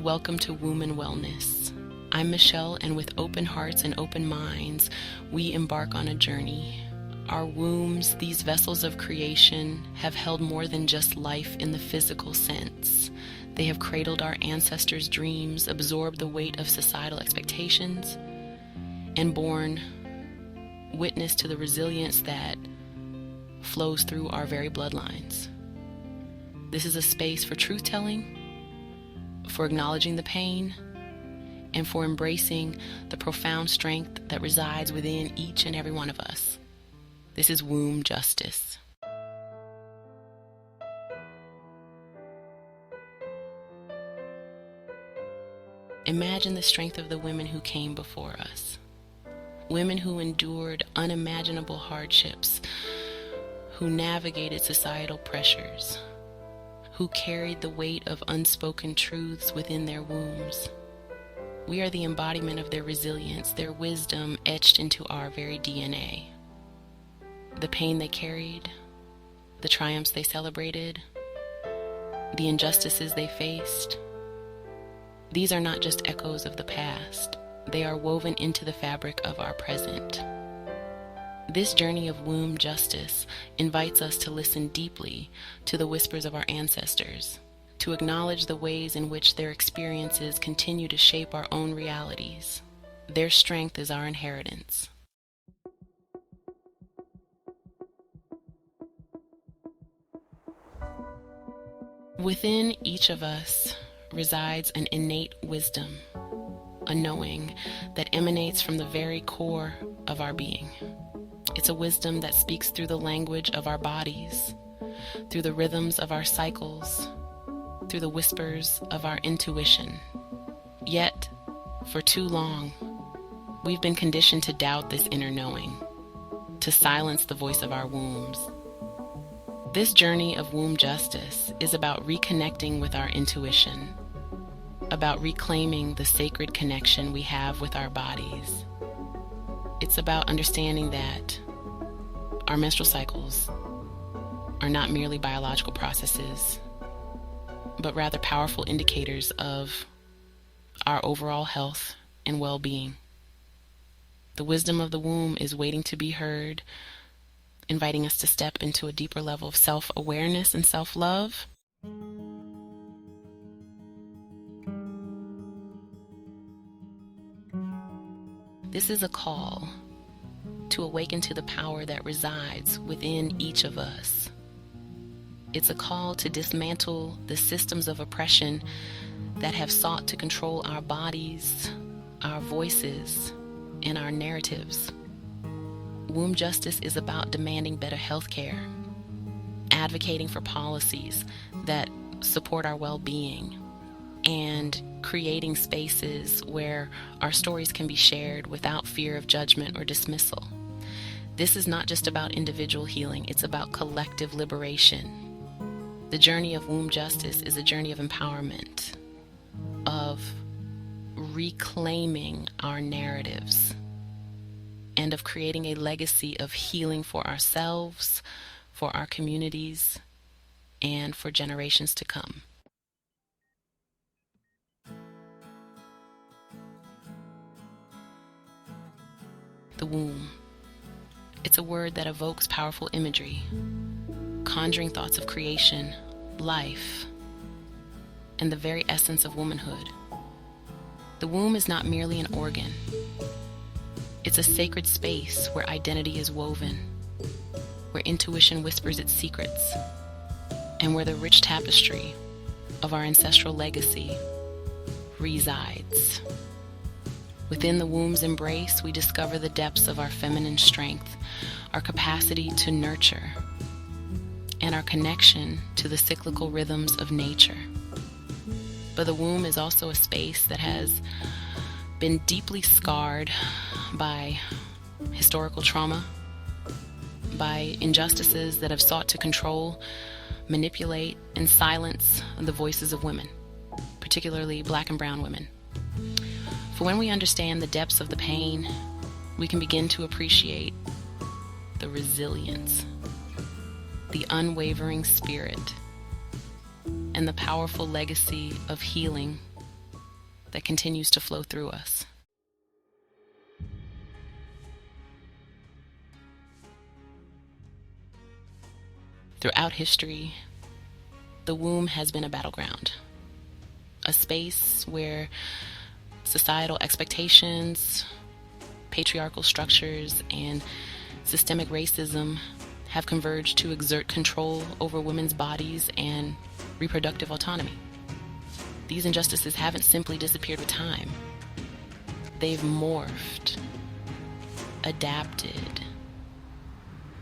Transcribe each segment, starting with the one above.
Welcome to Womb and Wellness. I'm Michelle, and with open hearts and open minds, we embark on a journey. Our wombs, these vessels of creation, have held more than just life in the physical sense. They have cradled our ancestors' dreams, absorbed the weight of societal expectations, and borne witness to the resilience that flows through our very bloodlines. This is a space for truth-telling, for acknowledging the pain, and for embracing the profound strength that resides within each and every one of us. This is womb justice. Imagine the strength of the women who came before us. Women who endured unimaginable hardships, who navigated societal pressures, who carried the weight of unspoken truths within their wombs. We are the embodiment of their resilience, their wisdom etched into our very DNA. The pain they carried, the triumphs they celebrated, the injustices they faced. These are not just echoes of the past. They are woven into the fabric of our present. This journey of womb justice invites us to listen deeply to the whispers of our ancestors, to acknowledge the ways in which their experiences continue to shape our own realities. Their strength is our inheritance. Within each of us resides an innate wisdom, a knowing that emanates from the very core of our being. It's a wisdom that speaks through the language of our bodies, through the rhythms of our cycles, through the whispers of our intuition. Yet, for too long, we've been conditioned to doubt this inner knowing, to silence the voice of our wombs. This journey of womb justice is about reconnecting with our intuition, about reclaiming the sacred connection we have with our bodies. It's about understanding that our menstrual cycles are not merely biological processes, but rather powerful indicators of our overall health and well-being. The wisdom of the womb is waiting to be heard, inviting us to step into a deeper level of self-awareness and self-love. This is a call to awaken to the power that resides within each of us. It's a call to dismantle the systems of oppression that have sought to control our bodies, our voices, and our narratives. Womb justice is about demanding better health care, advocating for policies that support our well-being, and creating spaces where our stories can be shared without fear of judgment or dismissal. This is not just about individual healing, it's about collective liberation. The journey of womb justice is a journey of empowerment, of reclaiming our narratives, and of creating a legacy of healing for ourselves, for our communities, and for generations to come. The womb. It's a word that evokes powerful imagery, conjuring thoughts of creation, life, and the very essence of womanhood. The womb is not merely an organ. It's a sacred space where identity is woven, where intuition whispers its secrets, and where the rich tapestry of our ancestral legacy resides. Within the womb's embrace, we discover the depths of our feminine strength, our capacity to nurture, and our connection to the cyclical rhythms of nature. But the womb is also a space that has been deeply scarred by historical trauma, by injustices that have sought to control, manipulate, and silence the voices of women, particularly Black and brown women. For when we understand the depths of the pain, we can begin to appreciate the resilience, the unwavering spirit, and the powerful legacy of healing that continues to flow through us. Throughout history, the womb has been a battleground, a space where societal expectations, patriarchal structures, and systemic racism have converged to exert control over women's bodies and reproductive autonomy. These injustices haven't simply disappeared with time. They've morphed, adapted,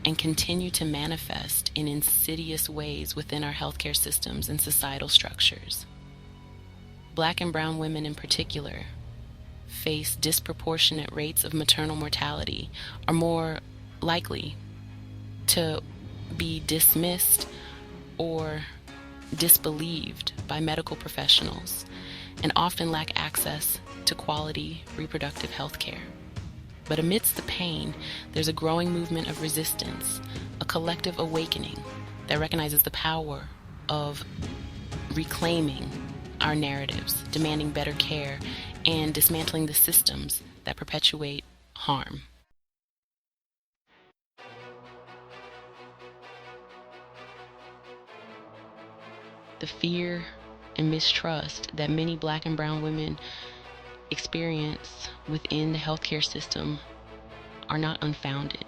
and continue to manifest in insidious ways within our healthcare systems and societal structures. Black and brown women in particular face disproportionate rates of maternal mortality, are more likely to be dismissed or disbelieved by medical professionals, and often lack access to quality reproductive health care. But amidst the pain, there's a growing movement of resistance, a collective awakening that recognizes the power of reclaiming our narratives, demanding better care, and dismantling the systems that perpetuate harm. The fear and mistrust that many Black and brown women experience within the healthcare system are not unfounded.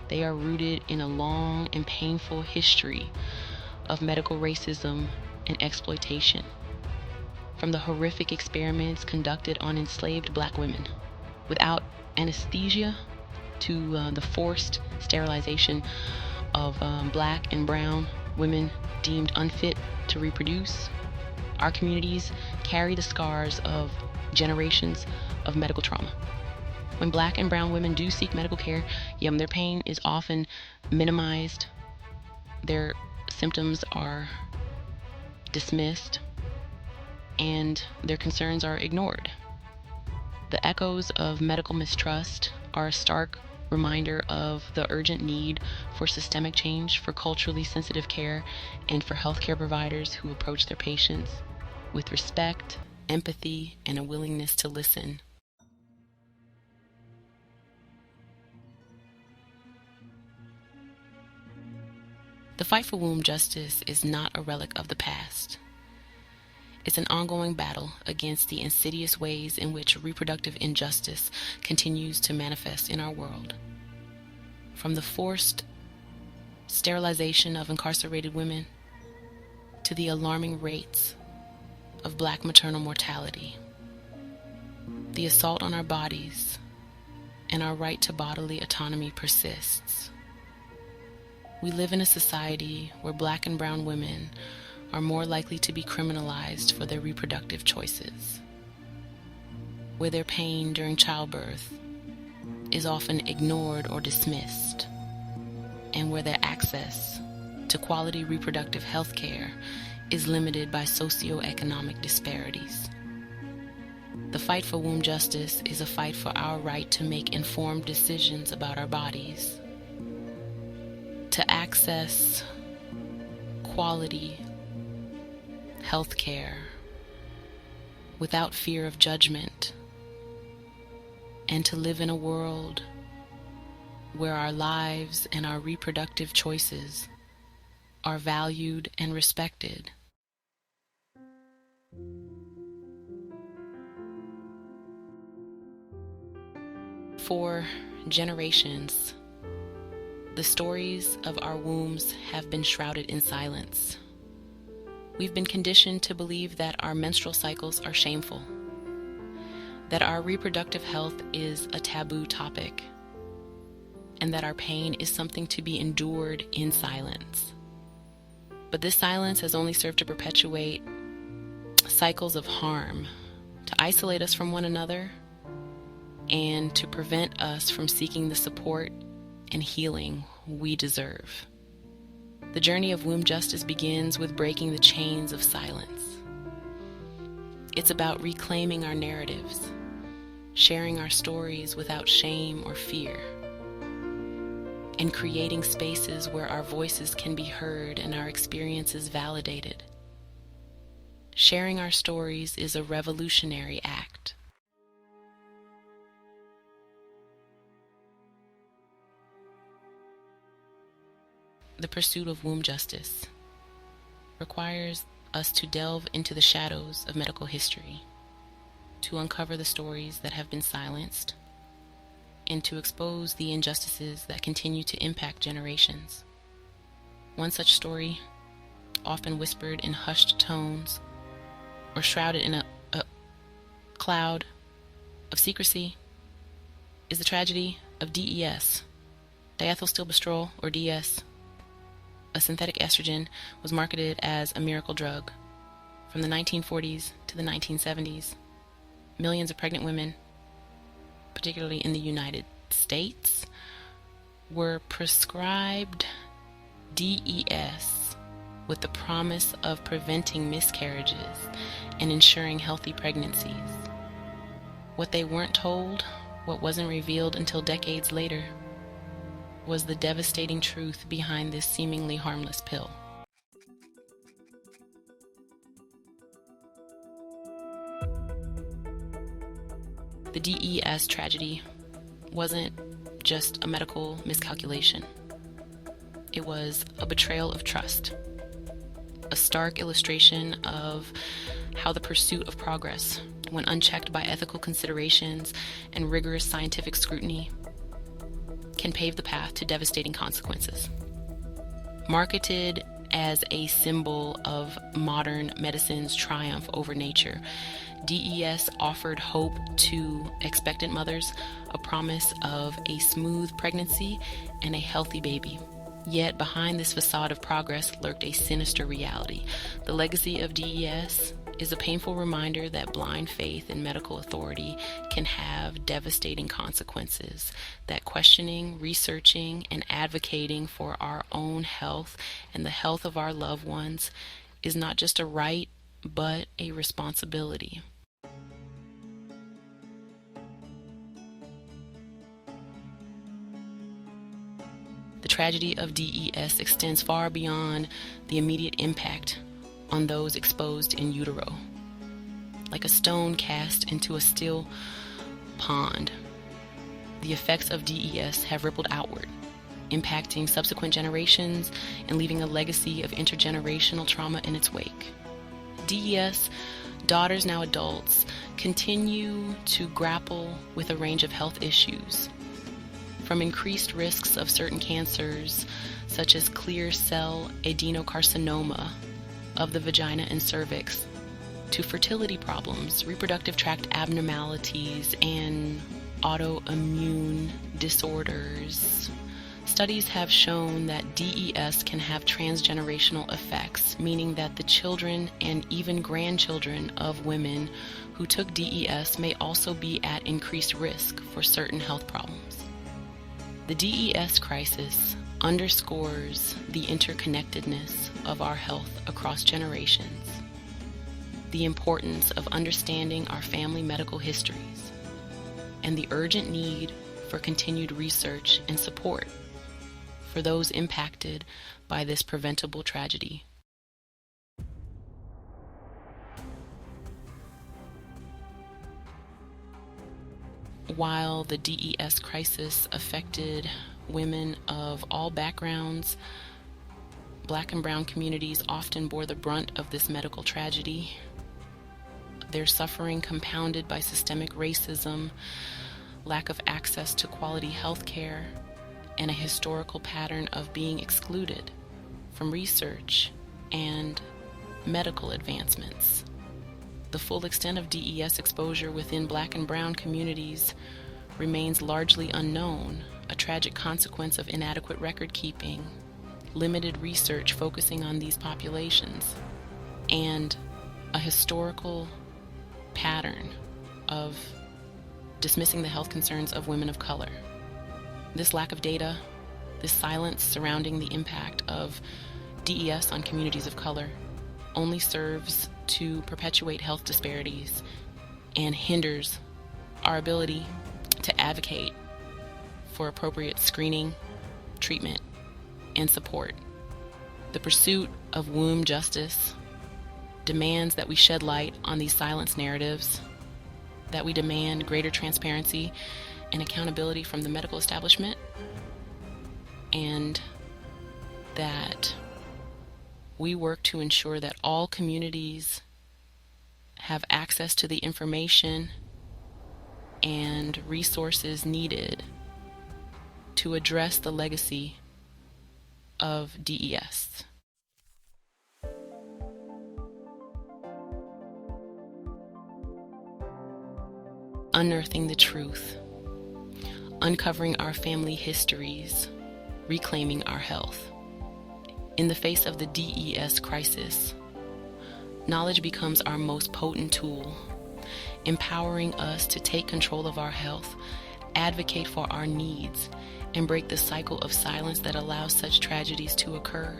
They are rooted in a long and painful history of medical racism and exploitation. From the horrific experiments conducted on enslaved Black women without anesthesia to the forced sterilization of Black and brown women deemed unfit to reproduce, our communities carry the scars of generations of medical trauma. When Black and brown women do seek medical care, their pain is often minimized, their symptoms are dismissed, and their concerns are ignored. The echoes of medical mistrust are a stark reminder of the urgent need for systemic change, for culturally sensitive care, and for healthcare providers who approach their patients with respect, empathy, and a willingness to listen. The fight for womb justice is not a relic of the past. It's an ongoing battle against the insidious ways in which reproductive injustice continues to manifest in our world. From the forced sterilization of incarcerated women to the alarming rates of Black maternal mortality, the assault on our bodies and our right to bodily autonomy persists. We live in a society where Black and brown women are more likely to be criminalized for their reproductive choices, where their pain during childbirth is often ignored or dismissed, and where their access to quality reproductive health care is limited by socioeconomic disparities. The fight for womb justice is a fight for our right to make informed decisions about our bodies, to access quality health care without fear of judgment, and to live in a world where our lives and our reproductive choices are valued and respected. For generations, the stories of our wombs have been shrouded in silence. We've been conditioned to believe that our menstrual cycles are shameful, that our reproductive health is a taboo topic, and that our pain is something to be endured in silence. But this silence has only served to perpetuate cycles of harm, to isolate us from one another, and to prevent us from seeking the support and healing we deserve. The journey of womb justice begins with breaking the chains of silence. It's about reclaiming our narratives, sharing our stories without shame or fear, and creating spaces where our voices can be heard and our experiences validated. Sharing our stories is a revolutionary act. The pursuit of womb justice requires us to delve into the shadows of medical history, to uncover the stories that have been silenced, and to expose the injustices that continue to impact generations. One such story, often whispered in hushed tones or shrouded in a cloud of secrecy, is the tragedy of DES, diethylstilbestrol, or DS. A synthetic estrogen was marketed as a miracle drug. From the 1940s to the 1970s, millions of pregnant women, particularly in the United States, were prescribed DES with the promise of preventing miscarriages and ensuring healthy pregnancies. What they weren't told, what wasn't revealed until decades later, was the devastating truth behind this seemingly harmless pill. The DES tragedy wasn't just a medical miscalculation. It was a betrayal of trust, a stark illustration of how the pursuit of progress, when unchecked by ethical considerations and rigorous scientific scrutiny, can pave the path to devastating consequences. Marketed as a symbol of modern medicine's triumph over nature, DES offered hope to expectant mothers, a promise of a smooth pregnancy and a healthy baby. Yet behind this facade of progress lurked a sinister reality. The legacy of DES is a painful reminder that blind faith in medical authority can have devastating consequences, that questioning, researching, and advocating for our own health and the health of our loved ones is not just a right, but a responsibility. The tragedy of DES extends far beyond the immediate impact on those exposed in utero. Like a stone cast into a still pond, the effects of DES have rippled outward, impacting subsequent generations and leaving a legacy of intergenerational trauma in its wake. DES daughters, now adults, continue to grapple with a range of health issues, from increased risks of certain cancers, such as clear cell adenocarcinoma of the vagina and cervix, to fertility problems, reproductive tract abnormalities, and autoimmune disorders. Studies have shown that DES can have transgenerational effects, meaning that the children and even grandchildren of women who took DES may also be at increased risk for certain health problems. The DES crisis underscores the interconnectedness of our health across generations, the importance of understanding our family medical histories, and the urgent need for continued research and support for those impacted by this preventable tragedy. While the DES crisis affected women of all backgrounds, Black and brown communities often bore the brunt of this medical tragedy. Their suffering compounded by systemic racism, lack of access to quality health care, and a historical pattern of being excluded from research and medical advancements. The full extent of DES exposure within Black and brown communities remains largely unknown, a tragic consequence of inadequate record keeping, limited research focusing on these populations, and a historical pattern of dismissing the health concerns of women of color. This lack of data, this silence surrounding the impact of DES on communities of color only serves to perpetuate health disparities and hinders our ability to advocate for appropriate screening, treatment, and support. The pursuit of womb justice demands that we shed light on these silence narratives, that we demand greater transparency and accountability from the medical establishment, and that we work to ensure that all communities have access to the information and resources needed to address the legacy of DES. Unearthing the truth, uncovering our family histories, reclaiming our health. In the face of the DES crisis, knowledge becomes our most potent tool, empowering us to take control of our health, advocate for our needs, and break the cycle of silence that allows such tragedies to occur.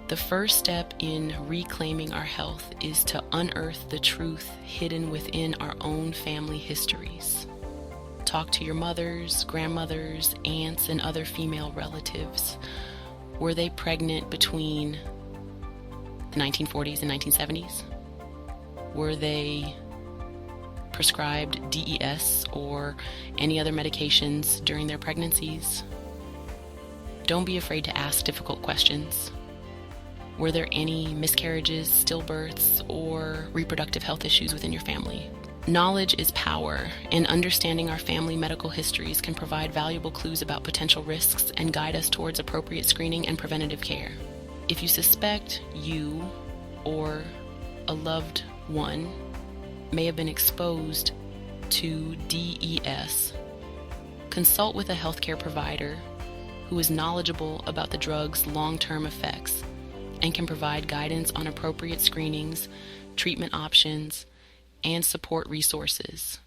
The first step in reclaiming our health is to unearth the truth hidden within our own family histories. Talk to your mothers, grandmothers, aunts, and other female relatives. Were they pregnant between the 1940s and 1970s? Were they prescribed DES or any other medications during their pregnancies? Don't be afraid to ask difficult questions. Were there any miscarriages, stillbirths, or reproductive health issues within your family? Knowledge is power, and understanding our family medical histories can provide valuable clues about potential risks and guide us towards appropriate screening and preventative care. If you suspect you or a loved one may have been exposed to DES, consult with a healthcare provider who is knowledgeable about the drug's long-term effects and can provide guidance on appropriate screenings, treatment options, and support resources.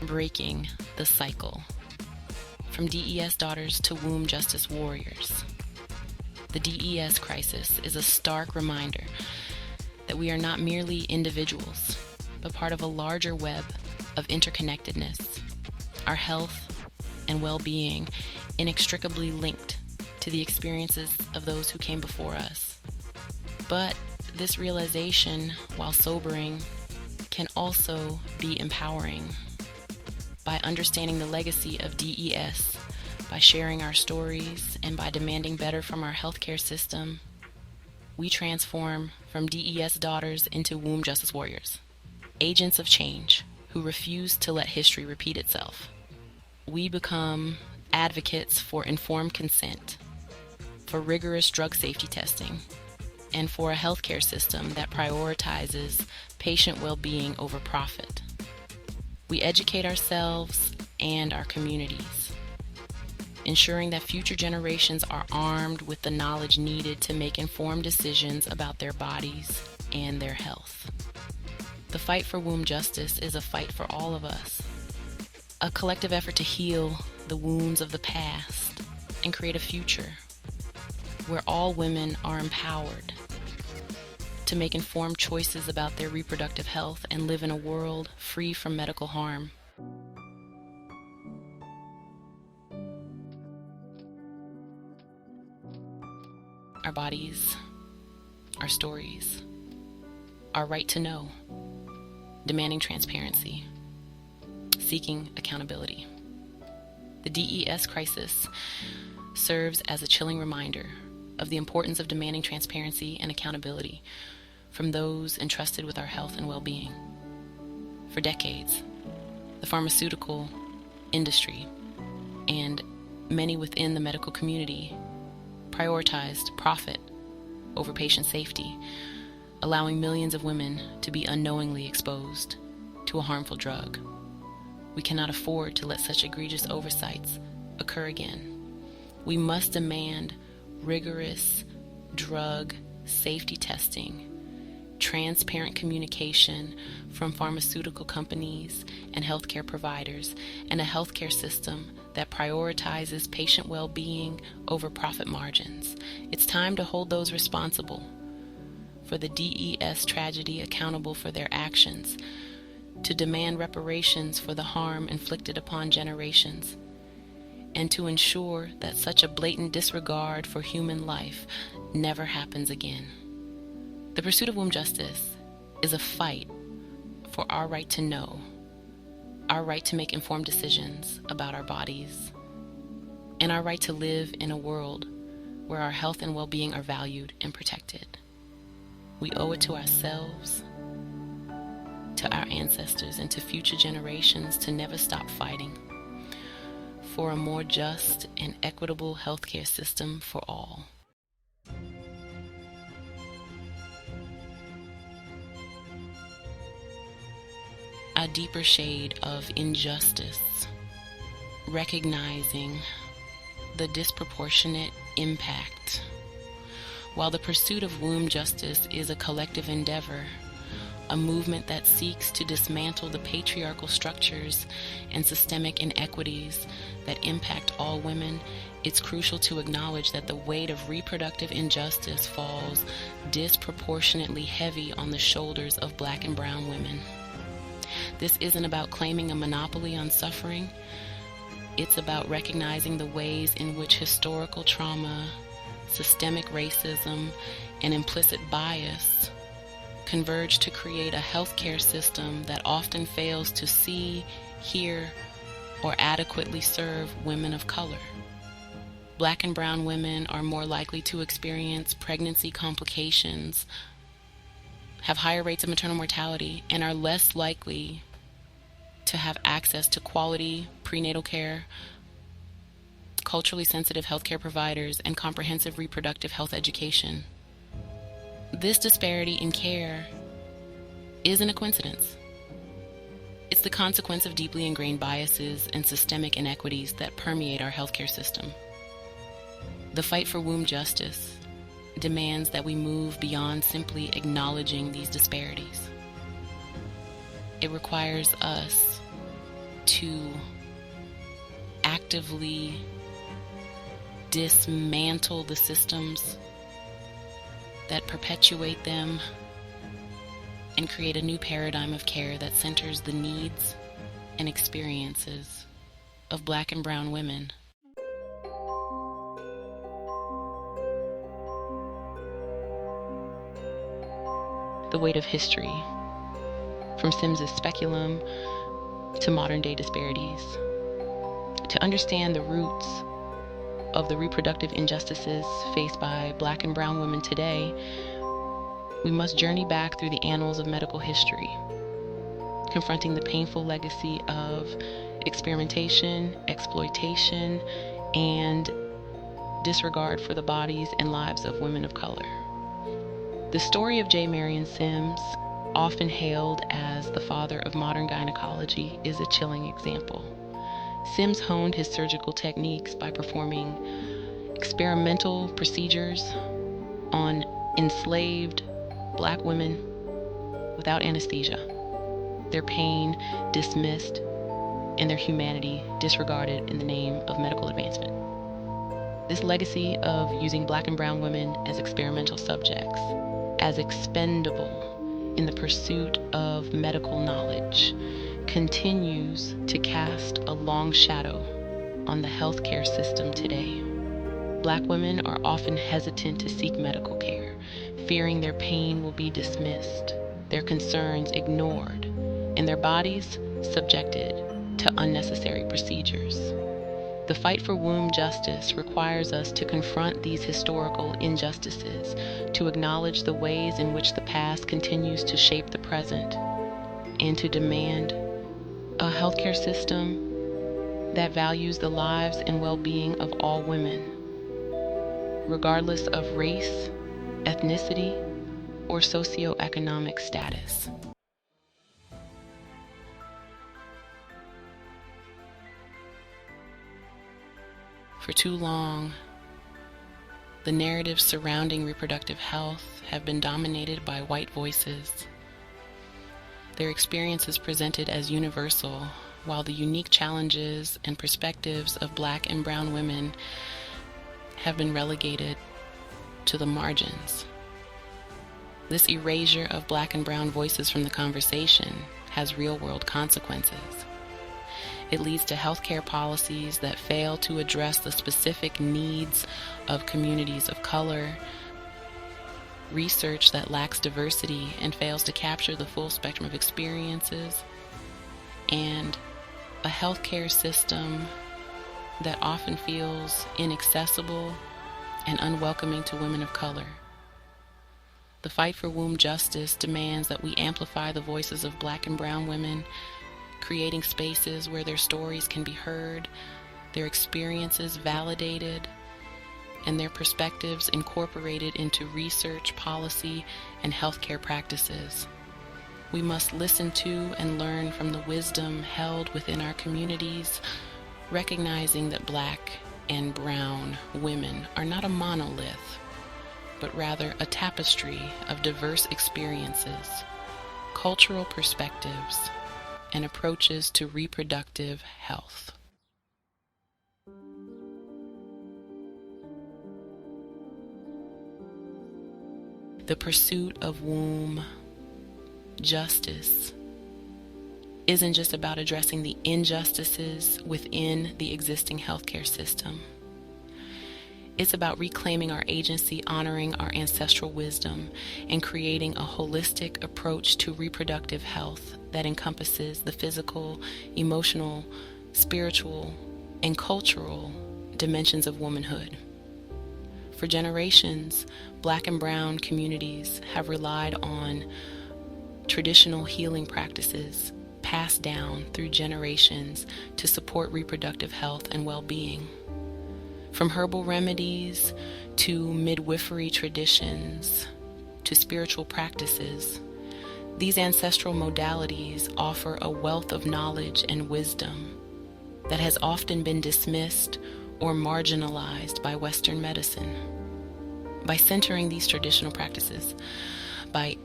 Breaking the cycle. From DES daughters to womb justice warriors. The DES crisis is a stark reminder that we are not merely individuals, but part of a larger web of interconnectedness. Our health and well-being inextricably linked to the experiences of those who came before us. But this realization, while sobering, can also be empowering. By understanding the legacy of DES, by sharing our stories, and by demanding better from our healthcare system, we transform from DES daughters into womb justice warriors, agents of change who refuse to let history repeat itself. We become advocates for informed consent, for rigorous drug safety testing, and for a healthcare system that prioritizes patient well-being over profit. We educate ourselves and our communities, ensuring that future generations are armed with the knowledge needed to make informed decisions about their bodies and their health. The fight for womb justice is a fight for all of us, a collective effort to heal the wounds of the past and create a future where all women are empowered to make informed choices about their reproductive health and live in a world free from medical harm. Our bodies, our stories, our right to know, demanding transparency, seeking accountability. The DES crisis serves as a chilling reminder of the importance of demanding transparency and accountability from those entrusted with our health and well-being. For decades, the pharmaceutical industry and many within the medical community prioritized profit over patient safety, allowing millions of women to be unknowingly exposed to a harmful drug. We cannot afford to let such egregious oversights occur again. We must demand rigorous drug safety testing, transparent communication from pharmaceutical companies and healthcare providers, and a healthcare system that prioritizes patient well-being over profit margins. It's time to hold those responsible for the DES tragedy accountable for their actions, to demand reparations for the harm inflicted upon generations, and to ensure that such a blatant disregard for human life never happens again. The pursuit of womb justice is a fight for our right to know, our right to make informed decisions about our bodies, and our right to live in a world where our health and well-being are valued and protected. We owe it to ourselves, to our ancestors, and to future generations to never stop fighting for a more just and equitable healthcare system for all. A deeper shade of injustice, recognizing the disproportionate impact. While the pursuit of womb justice is a collective endeavor, a movement that seeks to dismantle the patriarchal structures and systemic inequities that impact all women, it's crucial to acknowledge that the weight of reproductive injustice falls disproportionately heavy on the shoulders of Black and brown women. This isn't about claiming a monopoly on suffering. It's about recognizing the ways in which historical trauma, systemic racism, and implicit bias converge to create a healthcare system that often fails to see, hear, or adequately serve women of color. Black and brown women are more likely to experience pregnancy complications, have higher rates of maternal mortality, and are less likely to have access to quality prenatal care, culturally sensitive healthcare providers, and comprehensive reproductive health education. This disparity in care isn't a coincidence. It's the consequence of deeply ingrained biases and systemic inequities that permeate our healthcare system. The fight for womb justice demands that we move beyond simply acknowledging these disparities. It requires us to actively dismantle the systems that perpetuate them and create a new paradigm of care that centers the needs and experiences of Black and brown women. The weight of history, from Sims's speculum to modern-day disparities. To understand the roots of the reproductive injustices faced by Black and brown women today, we must journey back through the annals of medical history, confronting the painful legacy of experimentation, exploitation, and disregard for the bodies and lives of women of color. The story of J. Marion Sims, often hailed as the father of modern gynecology, is a chilling example. Sims honed his surgical techniques by performing experimental procedures on enslaved Black women without anesthesia, their pain dismissed and their humanity disregarded in the name of medical advancement. This legacy of using Black and brown women as experimental subjects, as expendable in the pursuit of medical knowledge, continues to cast a long shadow on the healthcare system today. Black women are often hesitant to seek medical care, fearing their pain will be dismissed, their concerns ignored, and their bodies subjected to unnecessary procedures. The fight for womb justice requires us to confront these historical injustices, to acknowledge the ways in which the past continues to shape the present, and to demand a healthcare system that values the lives and well-being of all women, regardless of race, ethnicity, or socioeconomic status. For too long, the narratives surrounding reproductive health have been dominated by white voices, their experiences presented as universal, while the unique challenges and perspectives of Black and brown women have been relegated to the margins. This erasure of Black and brown voices from the conversation has real-world consequences. It leads to healthcare policies that fail to address the specific needs of communities of color, research that lacks diversity and fails to capture the full spectrum of experiences, and a healthcare system that often feels inaccessible and unwelcoming to women of color. The fight for womb justice demands that we amplify the voices of Black and brown women, creating spaces where their stories can be heard, their experiences validated, and their perspectives incorporated into research, policy, and healthcare practices. We must listen to and learn from the wisdom held within our communities, recognizing that Black and brown women are not a monolith, but rather a tapestry of diverse experiences, cultural perspectives, and approaches to reproductive health. The pursuit of womb justice isn't just about addressing the injustices within the existing healthcare system. It's about reclaiming our agency, honoring our ancestral wisdom, and creating a holistic approach to reproductive health that encompasses the physical, emotional, spiritual, and cultural dimensions of womanhood. For generations, Black and brown communities have relied on traditional healing practices passed down through generations to support reproductive health and well-being. From herbal remedies to midwifery traditions to spiritual practices, these ancestral modalities offer a wealth of knowledge and wisdom that has often been dismissed or marginalized by Western medicine. By centering these traditional practices, by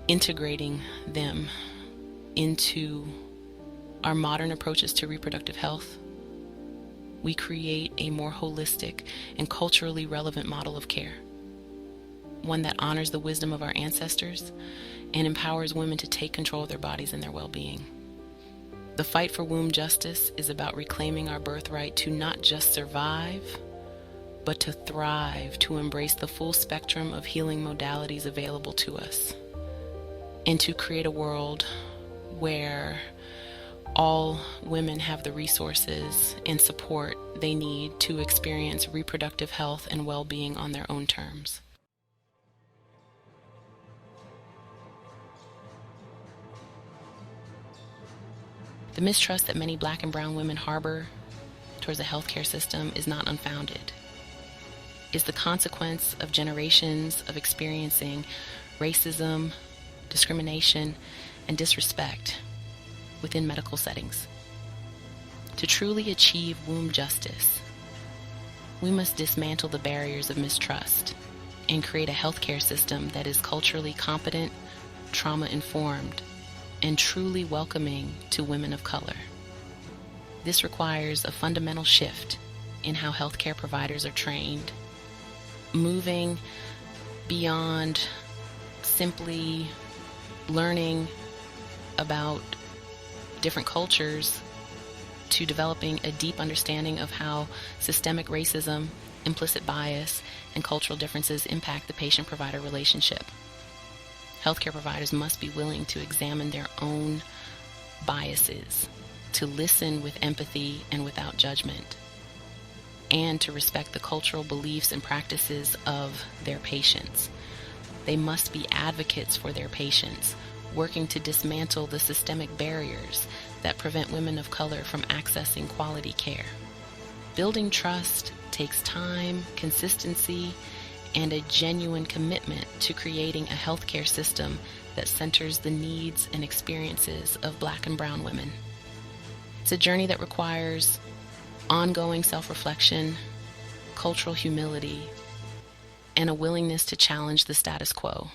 integrating them into our modern approaches to reproductive health, we create a more holistic and culturally relevant model of care, one that honors the wisdom of our ancestors and empowers women to take control of their bodies and their well-being. The fight for womb justice is about reclaiming our birthright to not just survive, but to thrive, to embrace the full spectrum of healing modalities available to us, and to create a world where all women have the resources and support they need to experience reproductive health and well-being on their own terms. The mistrust that many Black and brown women harbor towards the healthcare system is not unfounded. It's the consequence of generations of experiencing racism, discrimination, and disrespect within medical settings. To truly achieve womb justice, we must dismantle the barriers of mistrust and create a healthcare system that is culturally competent, trauma-informed, and truly welcoming to women of color. This requires a fundamental shift in how healthcare providers are trained, moving beyond simply learning about different cultures to developing a deep understanding of how systemic racism, implicit bias, and cultural differences impact the patient-provider relationship. Healthcare providers must be willing to examine their own biases, to listen with empathy and without judgment, and to respect the cultural beliefs and practices of their patients. They must be advocates for their patients, working to dismantle the systemic barriers that prevent women of color from accessing quality care. Building trust takes time, consistency, and a genuine commitment to creating a healthcare system that centers the needs and experiences of Black and brown women. It's a journey that requires ongoing self-reflection, cultural humility, and a willingness to challenge the status quo.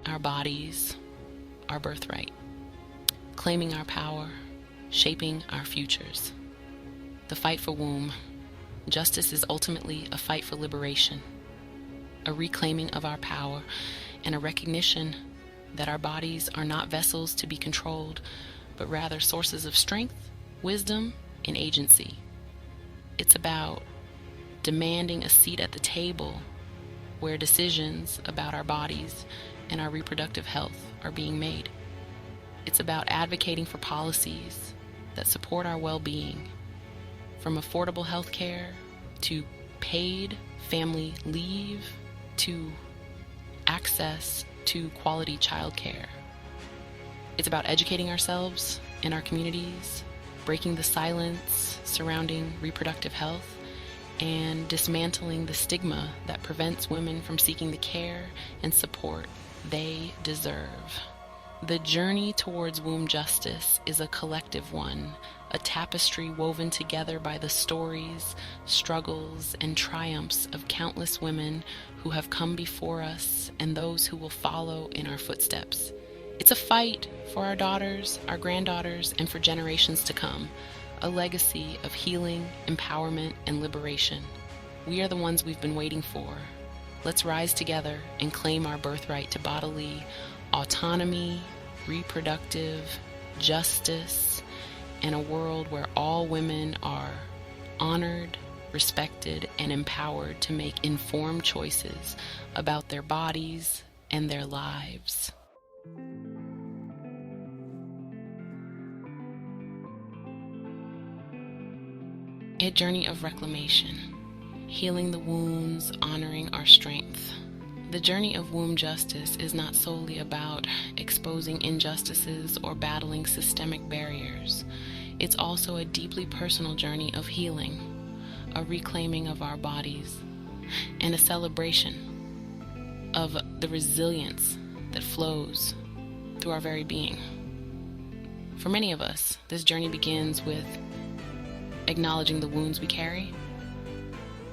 Our bodies, our birthright, claiming our power, shaping our futures. The fight for womb justice is ultimately a fight for liberation, a reclaiming of our power, and a recognition that our bodies are not vessels to be controlled, but rather sources of strength, wisdom, and agency. It's about demanding a seat at the table where decisions about our bodies and our reproductive health are being made. It's about advocating for policies that support our well-being, from affordable health care to paid family leave to access to quality childcare. It's about educating ourselves and our communities, breaking the silence surrounding reproductive health, and dismantling the stigma that prevents women from seeking the care and support they deserve. The journey towards womb justice is a collective one, a tapestry woven together by the stories, struggles, and triumphs of countless women who have come before us and those who will follow in our footsteps. It's a fight for our daughters, our granddaughters, and for generations to come, a legacy of healing, empowerment, and liberation. We are the ones we've been waiting for. Let's rise together and claim our birthright to bodily autonomy, reproductive justice, and a world where all women are honored, respected, and empowered to make informed choices about their bodies and their lives. A journey of reclamation, healing the wounds, honoring our strength. The journey of womb justice is not solely about exposing injustices or battling systemic barriers. It's also a deeply personal journey of healing, a reclaiming of our bodies, and a celebration of the resilience that flows through our very being. For many of us, this journey begins with acknowledging the wounds we carry,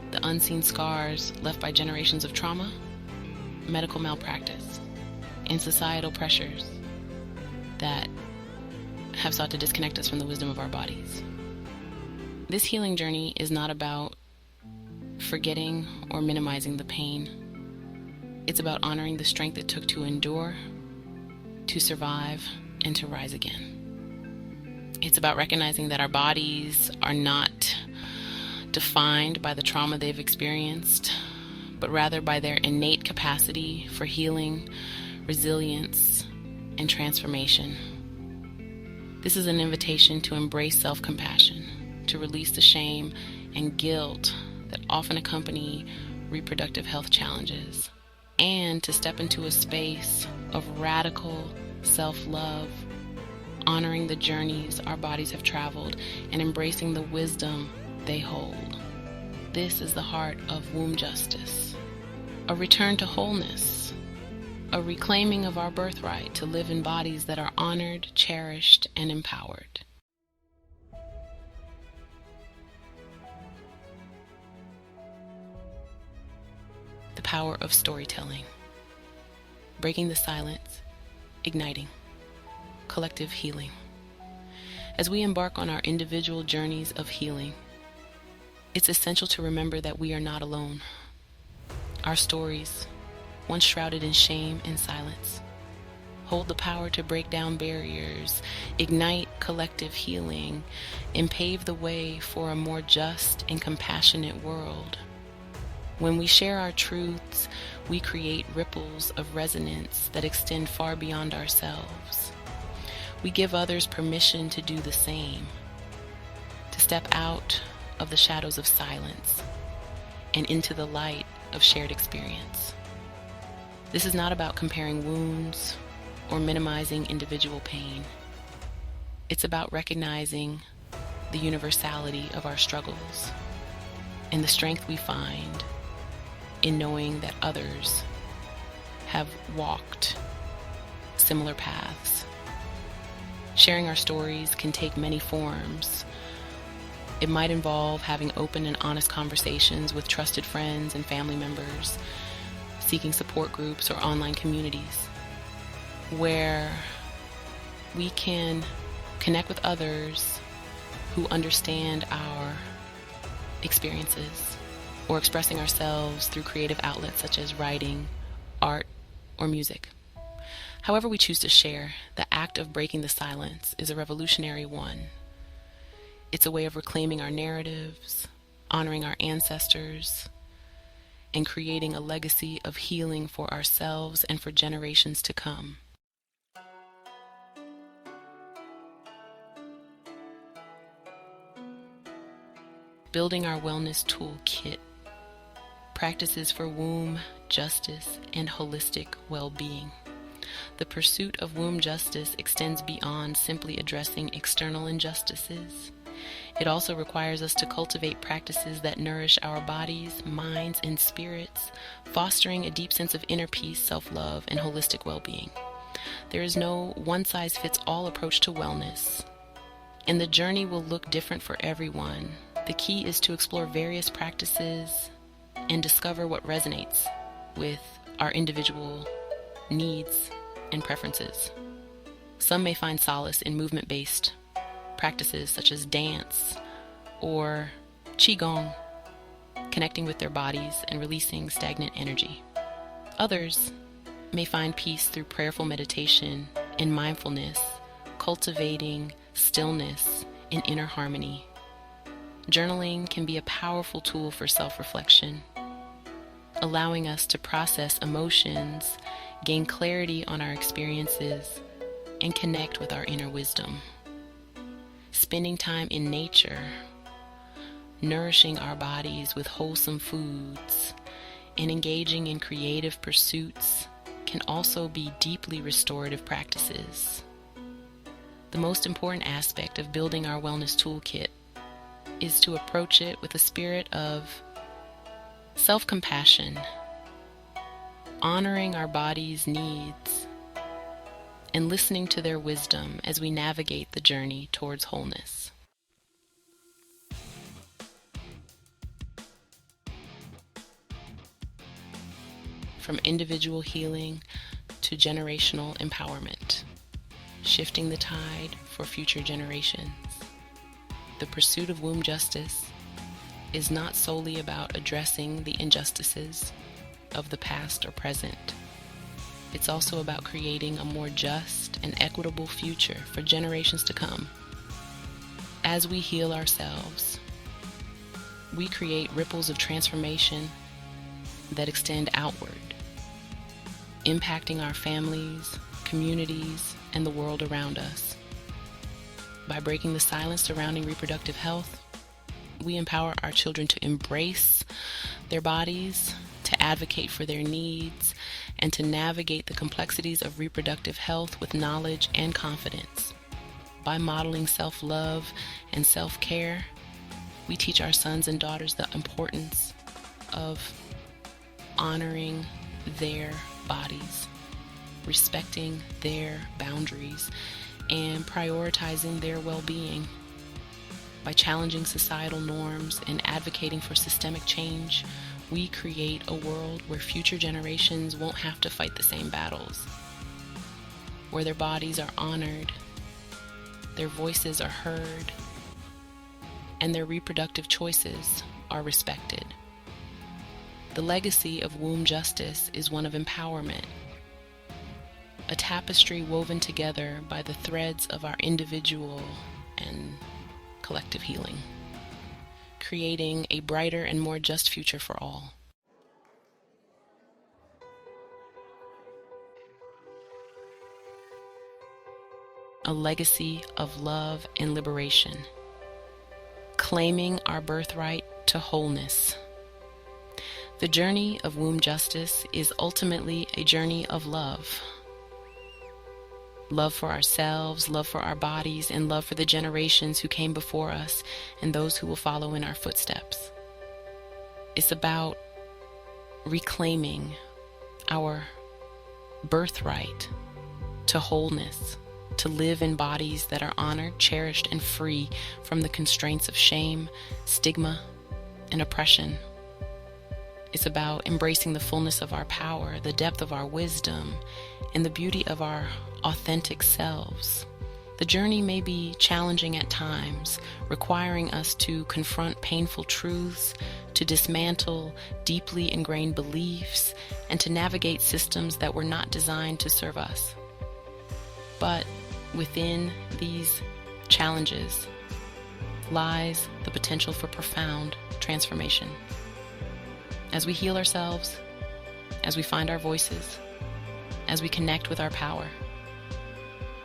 the unseen scars left by generations of trauma, medical malpractice, and societal pressures that have sought to disconnect us from the wisdom of our bodies. This healing journey is not about forgetting or minimizing the pain. It's about honoring the strength it took to endure, to survive, and to rise again. It's about recognizing that our bodies are not defined by the trauma they've experienced, but rather by their innate capacity for healing, resilience, and transformation. This is an invitation to embrace self-compassion, to release the shame and guilt that often accompany reproductive health challenges, and to step into a space of radical self-love, honoring the journeys our bodies have traveled and embracing the wisdom they hold. This is the heart of womb justice, a return to wholeness, a reclaiming of our birthright to live in bodies that are honored, cherished, and empowered. The power of storytelling, breaking the silence, igniting collective healing. As we embark on our individual journeys of healing, it's essential to remember that we are not alone. Our stories, once shrouded in shame and silence, hold the power to break down barriers, ignite collective healing, and pave the way for a more just and compassionate world. When we share our truths, we create ripples of resonance that extend far beyond ourselves. We give others permission to do the same, to step out of the shadows of silence and into the light of shared experience. This is not about comparing wounds or minimizing individual pain. It's about recognizing the universality of our struggles and the strength we find in knowing that others have walked similar paths. Sharing our stories can take many forms. It might involve having open and honest conversations with trusted friends and family members, seeking support groups or online communities where we can connect with others who understand our experiences, or expressing ourselves through creative outlets such as writing, art, or music. However we choose to share, the act of breaking the silence is a revolutionary one. It's a way of reclaiming our narratives, honoring our ancestors, and creating a legacy of healing for ourselves and for generations to come. Building our wellness toolkit, practices for womb justice and holistic well-being. The pursuit of womb justice extends beyond simply addressing external injustices. It also requires us to cultivate practices that nourish our bodies, minds, and spirits, fostering a deep sense of inner peace, self-love, and holistic well-being. There is no one-size-fits-all approach to wellness, and the journey will look different for everyone. The key is to explore various practices and discover what resonates with our individual needs and preferences. Some may find solace in movement-based practices such as dance or qigong, connecting with their bodies and releasing stagnant energy. Others may find peace through prayerful meditation and mindfulness, cultivating stillness and inner harmony. Journaling can be a powerful tool for self-reflection, allowing us to process emotions, gain clarity on our experiences, and connect with our inner wisdom. Spending time in nature, nourishing our bodies with wholesome foods, and engaging in creative pursuits can also be deeply restorative practices. The most important aspect of building our wellness toolkit is to approach it with a spirit of self-compassion, honoring our body's needs, and listening to their wisdom as we navigate the journey towards wholeness. From individual healing to generational empowerment, shifting the tide for future generations. The pursuit of womb justice is not solely about addressing the injustices of the past or present. It's also about creating a more just and equitable future for generations to come. As we heal ourselves, we create ripples of transformation that extend outward, impacting our families, communities, and the world around us. By breaking the silence surrounding reproductive health, we empower our children to embrace their bodies, to advocate for their needs, and to navigate the complexities of reproductive health with knowledge and confidence. By modeling self-love and self-care, we teach our sons and daughters the importance of honoring their bodies, respecting their boundaries, and prioritizing their well-being. By challenging societal norms and advocating for systemic change, we create a world where future generations won't have to fight the same battles, where their bodies are honored, their voices are heard, and their reproductive choices are respected. The legacy of womb justice is one of empowerment, a tapestry woven together by the threads of our individual and collective healing, creating a brighter and more just future for all. A legacy of love and liberation, claiming our birthright to wholeness. The journey of womb justice is ultimately a journey of love. Love for ourselves, love for our bodies, and love for the generations who came before us and those who will follow in our footsteps. It's about reclaiming our birthright to wholeness, to live in bodies that are honored, cherished, and free from the constraints of shame, stigma, and oppression. It's about embracing the fullness of our power, the depth of our wisdom, and the beauty of our authentic selves, The journey may be challenging at times, requiring us to confront painful truths, to dismantle deeply ingrained beliefs, and to navigate systems that were not designed to serve us. But within these challenges lies the potential for profound transformation. As we heal ourselves, as we find our voices, as we connect with our power,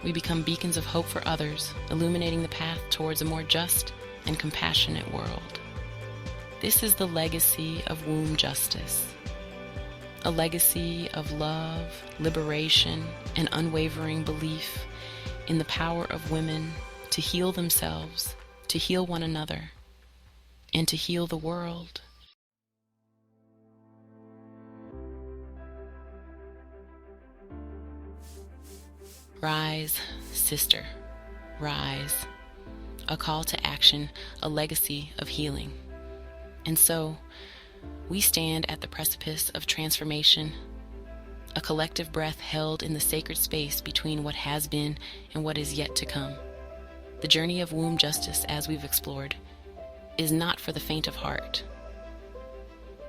we become beacons of hope for others, illuminating the path towards a more just and compassionate world. This is the legacy of womb justice, a legacy of love, liberation, and unwavering belief in the power of women to heal themselves, to heal one another, and to heal the world. Rise, sister, rise. A call to action, a legacy of healing. And so, we stand at the precipice of transformation, a collective breath held in the sacred space between what has been and what is yet to come. The journey of womb justice, as we've explored, is not for the faint of heart.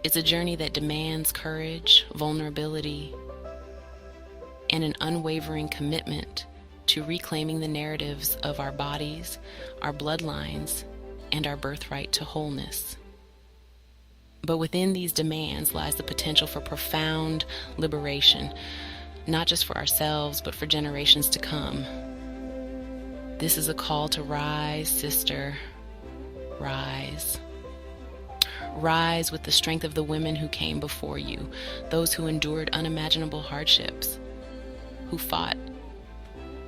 It's a journey that demands courage, vulnerability, and an unwavering commitment to reclaiming the narratives of our bodies, our bloodlines, and our birthright to wholeness. But within these demands lies the potential for profound liberation, not just for ourselves, but for generations to come. This is a call to rise, sister, rise. Rise with the strength of the women who came before you, those who endured unimaginable hardships, who fought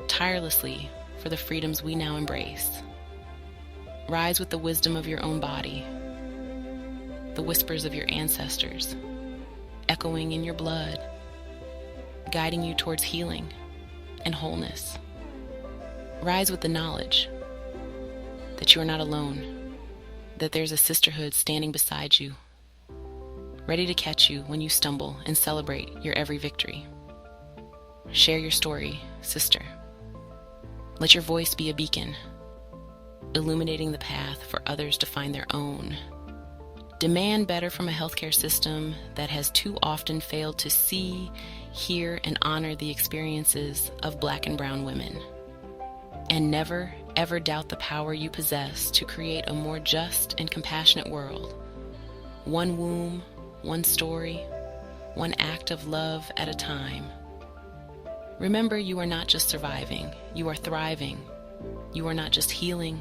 tirelessly for the freedoms we now embrace. Rise with the wisdom of your own body, the whispers of your ancestors, echoing in your blood, guiding you towards healing and wholeness. Rise with the knowledge that you are not alone, that there's a sisterhood standing beside you, ready to catch you when you stumble and celebrate your every victory. Share your story, sister. Let your voice be a beacon, illuminating the path for others to find their own. Demand better from a healthcare system that has too often failed to see, hear, and honor the experiences of Black and brown women. And never, ever doubt the power you possess to create a more just and compassionate world. One womb, one story, one act of love at a time. Remember, you are not just surviving, you are thriving. You are not just healing,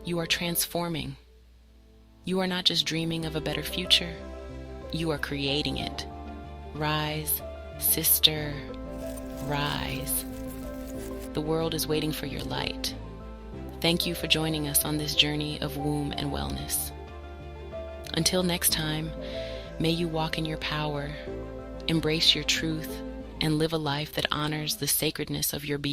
you are transforming. You are not just dreaming of a better future, you are creating it. Rise, sister, rise. The world is waiting for your light. Thank you for joining us on this journey of womb and wellness. Until next time, may you walk in your power, embrace your truth, and live a life that honors the sacredness of your being.